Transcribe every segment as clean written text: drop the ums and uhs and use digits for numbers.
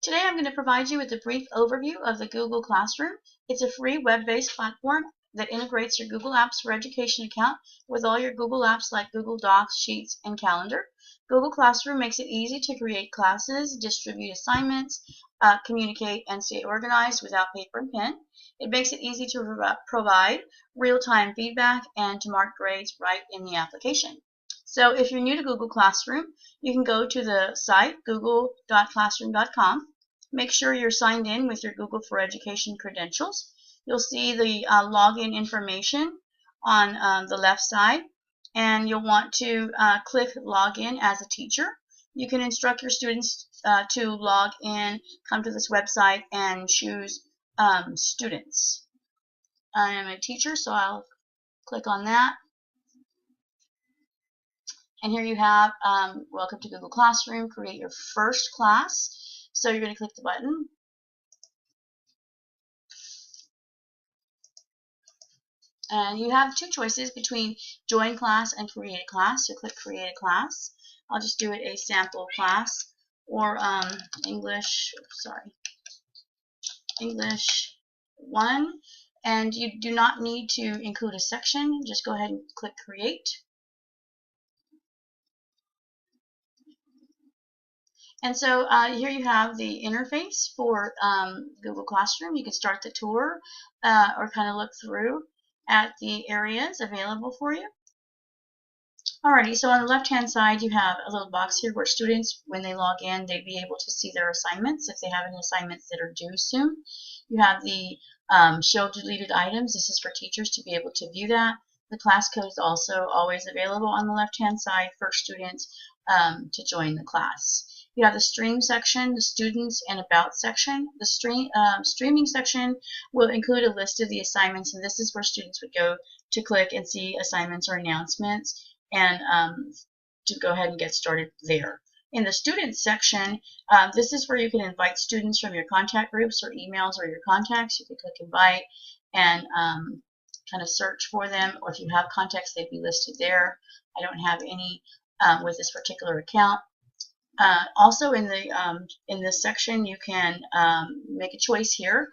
Today I'm going to provide you with a brief overview of the Google Classroom. It's a free web-based platform that integrates your Google Apps for Education account with all your Google Apps like Google Docs, Sheets, and Calendar. Google Classroom makes it easy to create classes, distribute assignments, communicate, and stay organized without paper and pen. It makes it easy to provide real-time feedback and to mark grades right in the application. So if you're new to Google Classroom, you can go to the site google.classroom.com. Make sure you're signed in with your Google for Education credentials. You'll see the login information on the left side, and you'll want to click Login as a teacher. You can instruct your students to log in, come to this website, and choose Students. I am a teacher, so I'll click on that. And here you have Welcome to Google Classroom, create your first class. So you're going to click the button. And you have two choices between join class and create a class. So click create a class. I'll just do it a sample class, or English 1. And you do not need to include a section. Just go ahead and click create. And so here you have the interface for Google Classroom. You can start the tour or kind of look through at the areas available for you. Alrighty, so on the left-hand side you have a little box here where students, when they log in, they'd be able to see their assignments if they have any assignments that are due soon. You have the show deleted items. This is for teachers to be able to view that. The class code is also always available on the left-hand side for students to join the class. You have the stream section, the students, and about section. The streaming section will include a list of the assignments, and this is where students would go to click and see assignments or announcements and to go ahead and get started there. In the students section, this is where you can invite students from your contact groups or emails or your contacts. You can click invite and kind of search for them, or if you have contacts, they'd be listed there. I don't have any with this particular account. Also in this section, you can make a choice here.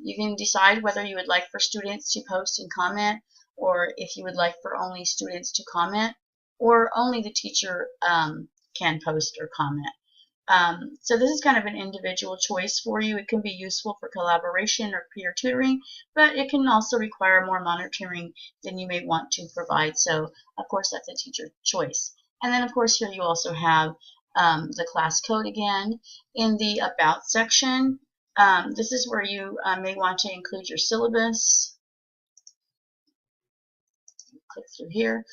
You can decide whether you would like for students to post and comment, or if you would like for only students to comment, or only the teacher can post or comment. So this is kind of an individual choice for you. It can be useful for collaboration or peer tutoring, but it can also require more monitoring than you may want to provide. So of course that's a teacher choice. And then of course here you also have the class code again. In the About section, this is where you may want to include your syllabus. Click through here.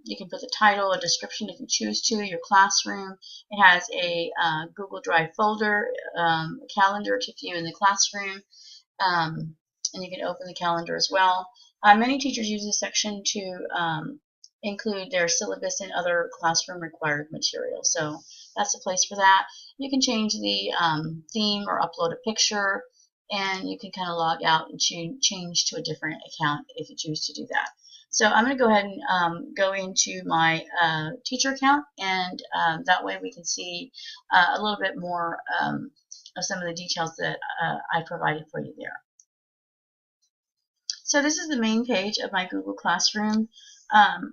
You can put the title, a description if you choose to, your classroom. It has a Google Drive folder, a calendar to view in the classroom, and you can open the calendar as well. Many teachers use this section to include their syllabus and other classroom required material. So that's a place for that. You can change the theme or upload a picture, and you can kind of log out and change to a different account if you choose to do that. So I'm going to go ahead and go into my teacher account, and that way we can see a little bit more of some of the details that I provided for you there. So this is the main page of my Google Classroom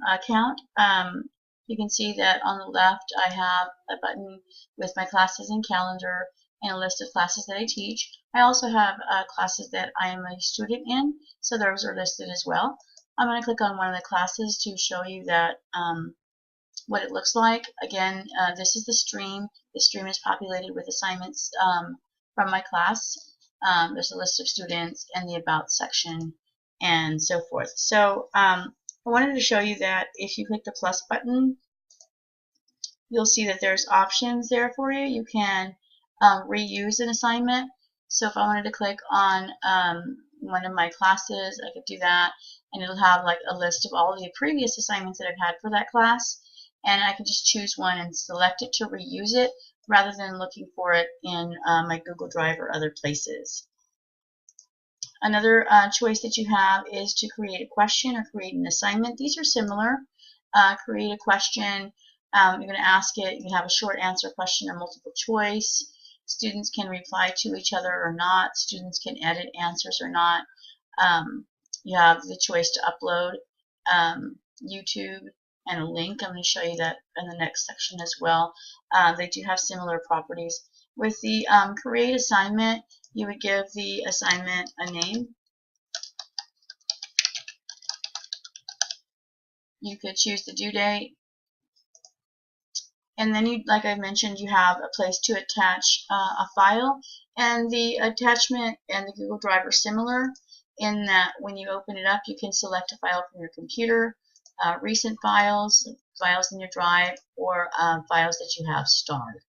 account. You can see that on the left I have a button with my classes and calendar and a list of classes that I teach. I also have classes that I am a student in, so those are listed as well. I'm going to click on one of the classes to show you that what it looks like. Again, this is the stream. The stream is populated with assignments from my class. There's a list of students and the About section and so forth. So I wanted to show you that if you click the plus button, you'll see that there's options there for you. You can reuse an assignment. So if I wanted to click on one of my classes, I could do that, and it'll have like a list of all of the previous assignments that I've had for that class, and I can just choose one and select it to reuse it rather than looking for it in my Google Drive or other places. Another choice that you have is to create a question or create an assignment. These are similar. Create a question. You're going to ask it. You can have a short answer question or multiple choice. Students can reply to each other or not. Students can edit answers or not. You have the choice to upload YouTube and a link. I'm going to show you that in the next section as well. They do have similar properties. With the create assignment, you would give the assignment a name. You could choose the due date. And then, like I mentioned, you have a place to attach a file. And the attachment and the Google Drive are similar in that when you open it up, you can select a file from your computer, recent files, files in your drive, or files that you have starred.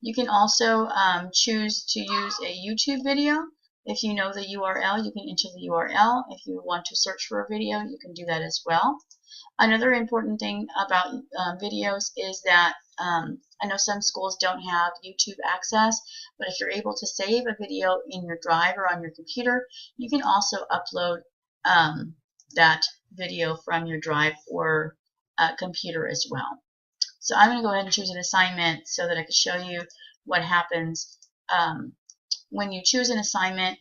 You can also choose to use a YouTube video. If you know the URL, you can enter the URL. If you want to search for a video, you can do that as well. Another important thing about videos is that I know some schools don't have YouTube access, but if you're able to save a video in your drive or on your computer, you can also upload that video from your drive or computer as well. So I'm going to go ahead and choose an assignment so that I can show you what happens when you choose an assignment.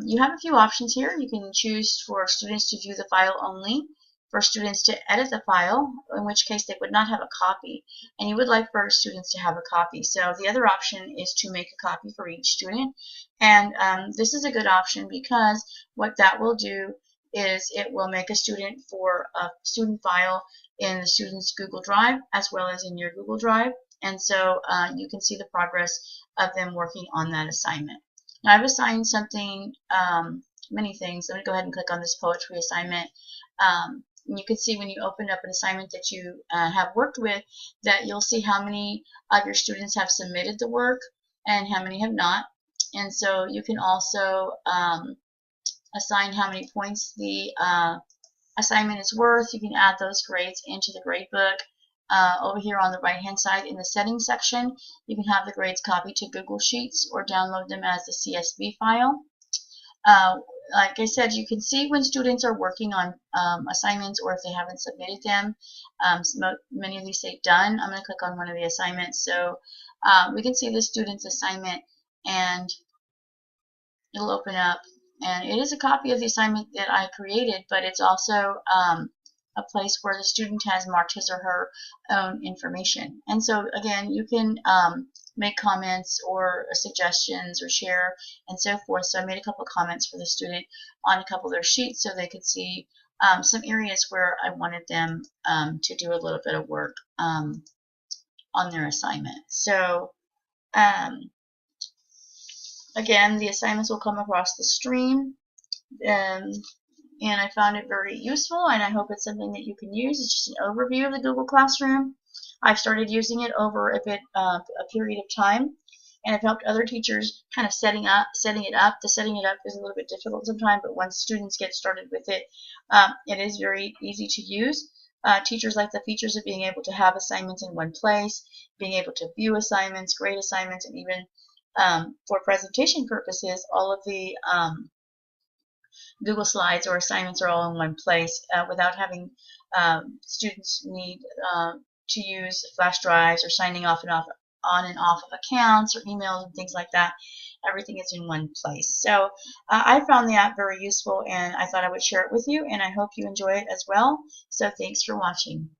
You have a few options here. You can choose for students to view the file only, for students to edit the file, in which case they would not have a copy, and you would like for students to have a copy. So the other option is to make a copy for each student, and this is a good option because what that will do is it will make a student for a student file in the student's Google Drive as well as in your Google Drive, and so you can see the progress of them working on that assignment. Now I've assigned something, many things. I'm going to go ahead and click on this poetry assignment. And you can see when you open up an assignment that you have worked with that you'll see how many of your students have submitted the work and how many have not. And so you can also assign how many points the assignment is worth. You can add those grades into the gradebook. Over here on the right hand side in the settings section, you can have the grades copied to Google Sheets or download them as the CSV file. Like I said, you can see when students are working on assignments or if they haven't submitted them. Many of these say done. I'm going to click on one of the assignments so we can see the student's assignment, and it'll open up, and it is a copy of the assignment that I created, but it's also a place where the student has marked his or her own information. And so again, you can make comments or suggestions or share and so forth. So I made a couple of comments for the student on a couple of their sheets so they could see some areas where I wanted them to do a little bit of work on their assignment. So again, the assignments will come across the stream, and I found it very useful, and I hope it's something that you can use. It's just an overview of the Google Classroom. I've started using it over a period of time, and I've helped other teachers kind of setting it up. The setting it up is a little bit difficult sometimes, but once students get started with it, it is very easy to use. Teachers like the features of being able to have assignments in one place, being able to view assignments, grade assignments, and even for presentation purposes, all of the Google Slides or assignments are all in one place without having students need to use flash drives or signing on and off of accounts or emails and things like that. Everything is in one place. So I found the app very useful, and I thought I would share it with you, and I hope you enjoy it as well. So thanks for watching.